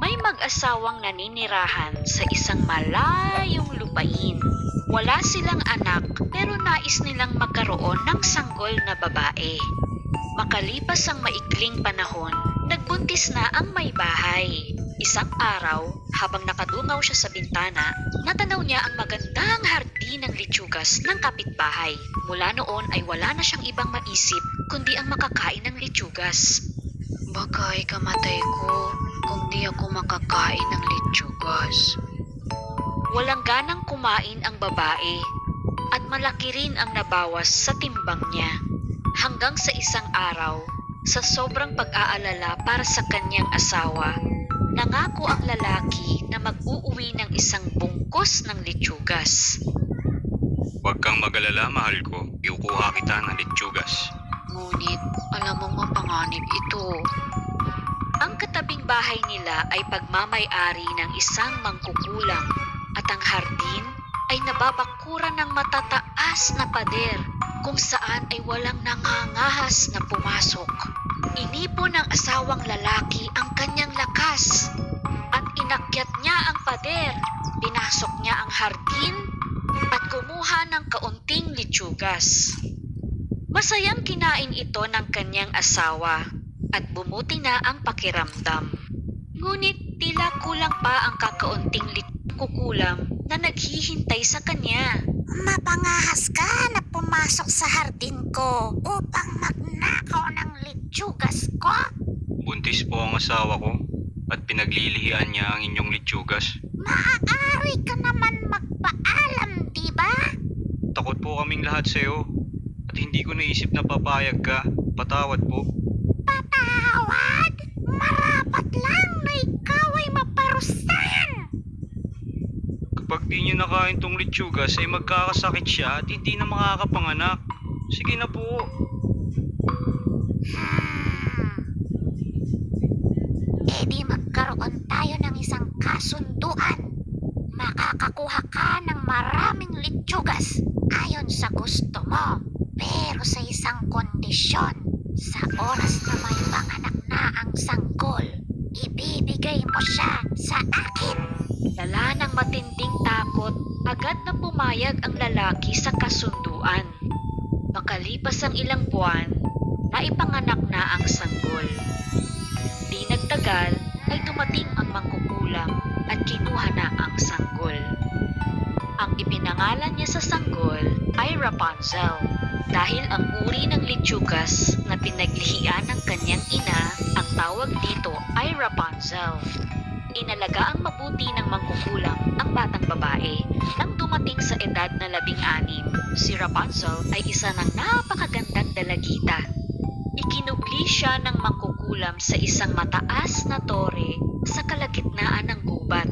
May mag-asawang naninirahan sa isang malayong lupain. Wala silang anak pero nais nilang magkaroon ng sanggol na babae. Makalipas ang maikling panahon, nagbuntis na ang may bahay. Isang araw, habang nakadungaw siya sa bintana, natanaw niya ang magandang hardin ng litsugas ng kapitbahay. Mula noon ay wala na siyang ibang maisip kundi ang makakain ng litsugas. Baka ikamatay ko kung di ako makakain ng litsugas. Walang ganang kumain ang babae at malaki rin ang nabawas sa timbang niya. Hanggang sa isang araw, sa sobrang pag-aalala para sa kanyang asawa, nangako ang lalaki na mag-uuwi ng isang bungkos ng litsugas. Huwag kang mag-alala, mahal ko. Iukuha kita ng litsugas. Ngunit alam mong mapanganib ito. Ang katabing bahay nila ay pagmamay-ari ng isang mangkukulam at ang hardin ay nababakuran ng matataas na pader kung saan ay walang nangangahas na pumasok. Inipon ng asawang lalaki ang kanyang lakas at inakyat niya ang pader. Pinasok niya ang hardin at kumuha ng kaunting litsugas. Masayang kinain ito ng kanyang asawa at bumuti na ang pakiramdam. Ngunit tila kulang pa ang kakaunting kukulam na naghihintay sa kanya. Mapangahas ka na pumasok sa hardin ko upang magnakaw ng litsugas ko? Buntis po ang asawa ko at pinaglilihian niya ang inyong litsugas. Maaari ka naman magpaalam, di ba? Takot po kaming lahat sa iyo at hindi ko naisip na papayag ka. Patawad po. Patawad? Marapat lang na ikaw ay maparusahan. Kapag di niyo nakain tong litsugas ay magkakasakit siya at hindi na makakapanganak. Sige na po. E di magkaroon tayo ng isang kasunduan. Makakakuha ka ng maraming litsugas ayon sa gusto mo. Pero sa isang kondisyon, sa oras na may panganak na ang sanggol, ibibigay mo siya sa akin. Dala ng matinding takot, agad na pumayag ang lalaki sa kasunduan. Makalipas ang ilang buwan, naipanganak na ang sanggol. Di nagtagal ay dumating ang mangkukulam at kinuha na ang sanggol. Ang ipinangalan niya sa sanggol ay Rapunzel dahil ang uri ng litsugas na pinaglihian ng kanyang ina, ang tawag dito ay Rapunzel. Inalaga ang mabuti ng mangkukulam ang batang babae. Nang dumating sa edad na 16, si Rapunzel ay isa ng napakagandang dalagita. Ikinubli siya ng mangkukulam sa isang mataas na tore sa kalagitnaan ng gubat.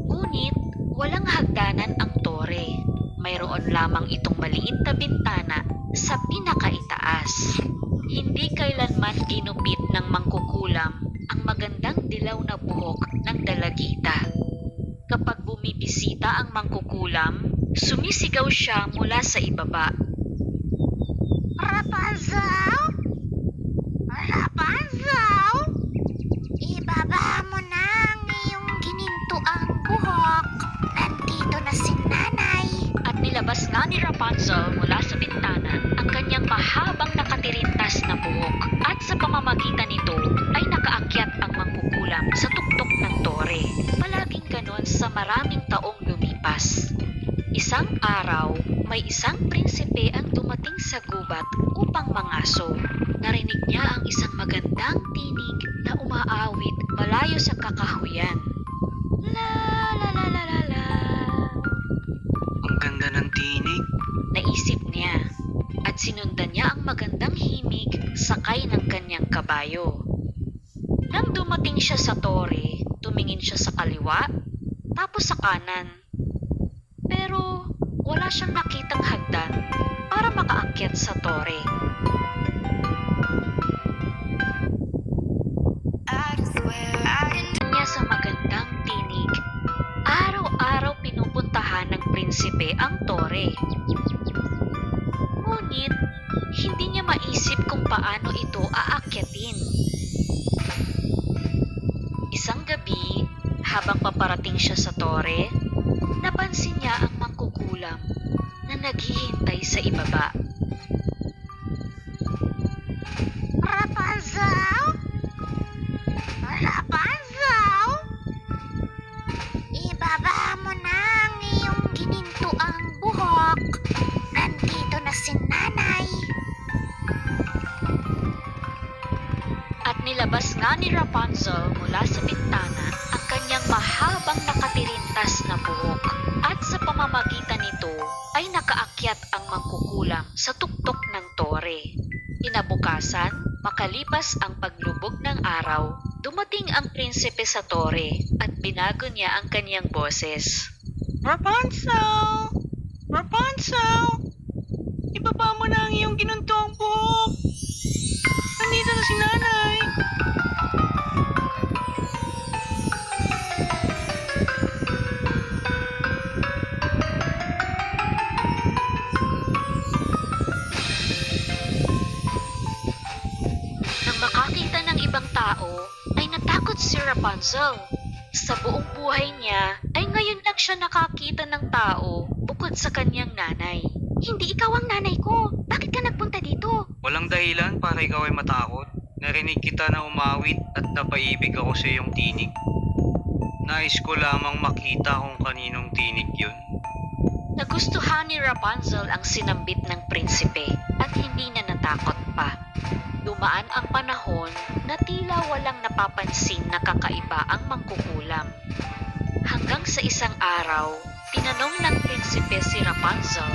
Ngunit walang hagdanan ang tore. Mayroon lamang itong maliit na bintana sa pinakaitaas. Hindi kailanman ginupit ng mangkukulam ang magandang dilaw na buhok ng dalagita. Kapag bumibisita ang mangkukulam, sumisigaw siya mula sa ibaba. Rapunzel? Rapunzel? Ibaba mo na ang iyong ginintuang buhok. Nandito na si nanay. At nilabas nga ni Rapunzel mula sa bintana ang kanyang mahabang nakatirintas na buhok at sa pamamagitan nito ay nakaakyat ang mangkukulam sa tuktok ng tore. Palaging ganon sa maraming taong lumipas. Isang araw, may isang prinsipe ang dumating sa gubat upang mangaso. Narinig niya ang isang magandang tinig na umaawit malayo sa kakahuyan. La la la la la la. Ang ganda ng tinig. Naisip niya at sinundan niya ang magandang himig sakay ng kanyang kabayo. Nang dumating siya sa tore, tumingin siya sa kaliwa, tapos sa kanan. Pero wala siyang nakitang hagdan para makaakyat sa tore. Niya sa magandang tinig, araw-araw pinupuntahan ng prinsipe ang tore. Ngunit, hindi niya maisip kung paano ito aakyatin. Isang gabi, habang paparating siya sa tore, napansin niya ang mangkukulam na naghihintay sa ibaba. Rapunzel? Rapunzel? Ibaba mo na ang iyong ginintuang buhok. Nandito na si nanay. At nilabas nga ni Rapunzel mula sa bintana ang kanyang mahabang nakatirintas na buhok. At sa pamamagitan nito ay nakaakyat ang mangkukulam sa tuktok ng tore. Kinabukasan, makalipas ang paglubog ng araw, dumating ang prinsipe sa tore at binago niya ang kanyang boses. Rapunzel! Rapunzel! Ibaba mo na ang iyong ginuntong buhok. Nandito na si nanay. Nang makakita ng ibang tao, ay natakot si Rapunzel. Sa buong buhay niya, ay ngayon lang siya nakakita ng tao bukod sa kanyang nanay. Hindi ikaw ang nanay ko. Bakit ka nagpunta dito? Walang dahilan para ikaw ay matakot. Narinig kita na umawit at napaibig ako sa iyong tinig. Nais ko lamang makita kung kaninong tinig yun. Nagustuhan ni Rapunzel ang sinambit ng prinsipe at hindi na natakot pa. Dumaan ang panahon na tila walang napapansin na kakaiba ang mangkukulam. Hanggang sa isang araw, tinanong ng prinsipe si Rapunzel.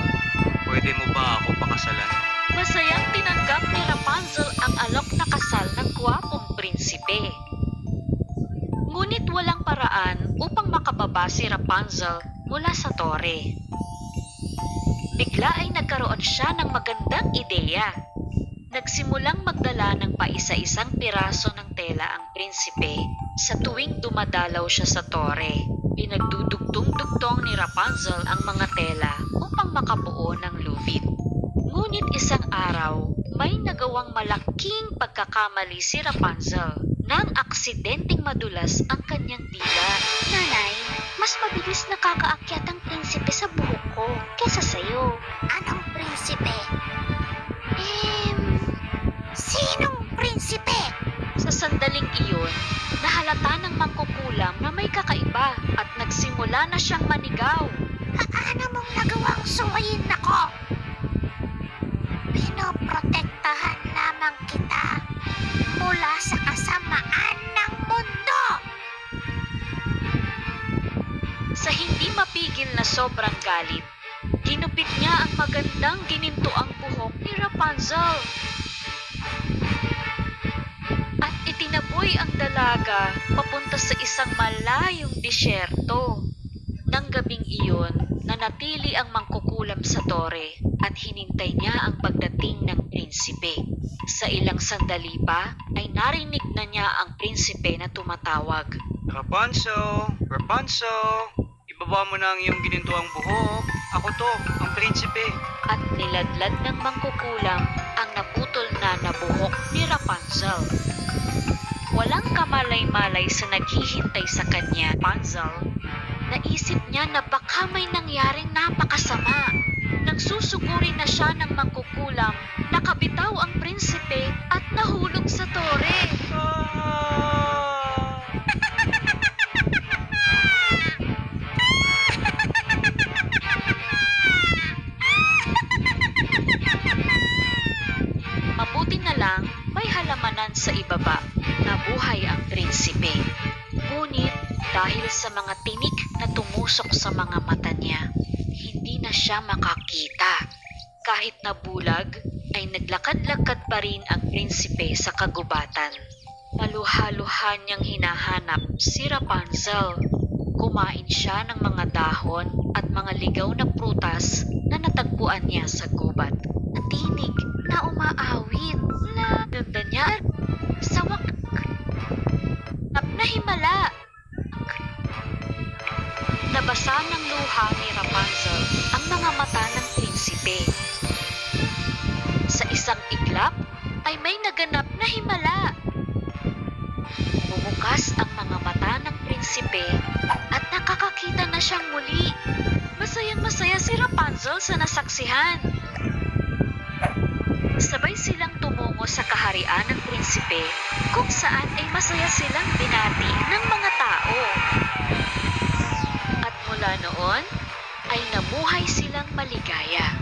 Pwede mo ba ako pakasalan? Masayang tinanggap ni Rapunzel ang alok na kasal ng gwapong prinsipe. Ngunit walang paraan upang makababa si Rapunzel mula sa tore. Bigla ay nagkaroon siya ng magandang ideya. Nagsimulang magdala ng paisa-isang piraso ng tela ang prinsipe sa tuwing dumadalaw siya sa tore. Pinagdudugtong-dugtong ni Rapunzel ang mga tela upang makabuo ng lubid. Ngunit isang araw, may nagawang malaking pagkakamali si Rapunzel nang aksidenteng madulas ang kanyang dila. Nanay, mas mabilis nakakaakyat ang prinsipe sa buhok ko kesa sa'yo. Anong prinsipe? Sinong prinsipe? Sa sandaling iyon, nahalata ng mangkukulam na may kakaiba at nagsimula na siyang manigaw. Paano mong nagawang suwayin ako? Pinoprotektahan lamang kita mula sa kasamaan ng mundo. Sa hindi mapigil na sobrang galit, ginupit niya ang magandang ginintuang buhok ni Rapunzel. At itinaboy ang dalaga papunta sa isang malayong disyerto. Nang gabing iyon, nanatili ang mangkukulam sa tore at hinintay niya ang pagdating ng prinsipe. Sa ilang sandali pa ay narinig na niya ang prinsipe na tumatawag. Rapunzel! Rapunzel! Ibaba mo na ang iyong ginintuang buhok. Ako to, ang prinsipe. At niladlad ng mangkukulam ang naputol na buhok ni Rapunzel. Walang kamalay-malay sa naghihintay sa kanya, Rapunzel. Naisip niya na baka may nangyaring napakasama. Nagsusuguri na siya ng mangkukulam, nakabitaw ang prinsipe at nahulog sa tore. Mabuti na lang may halamanan sa ibaba. Nabuhay ang prinsipe. Ngunit dahil sa mga tinik na tumusok sa mga mata niya, hindi na siya makakita. Kahit nabulag, ay naglakad-lakad pa rin ang prinsipe sa kagubatan. Maluha-luha niyang hinahanap si Rapunzel. Kumain siya ng mga dahon at mga ligaw na prutas na natagpuan niya sa gubat. Natinig na umaawit. Ganda niya sa na himala. Nabasa ng luha ni Rapunzel ang mga mata ng prinsipe. Sa isang iglap ay may naganap na himala. Bumukod Bumukas ang mga mata ng prinsipe at nakakakita na siyang muli. Masayang-masaya si Rapunzel sa nasaksihan. Sabay silang tumungo sa kaharian ng prinsipe kung saan ay masaya silang binati ng mga tao. At mula noon ay namuhay silang maligaya.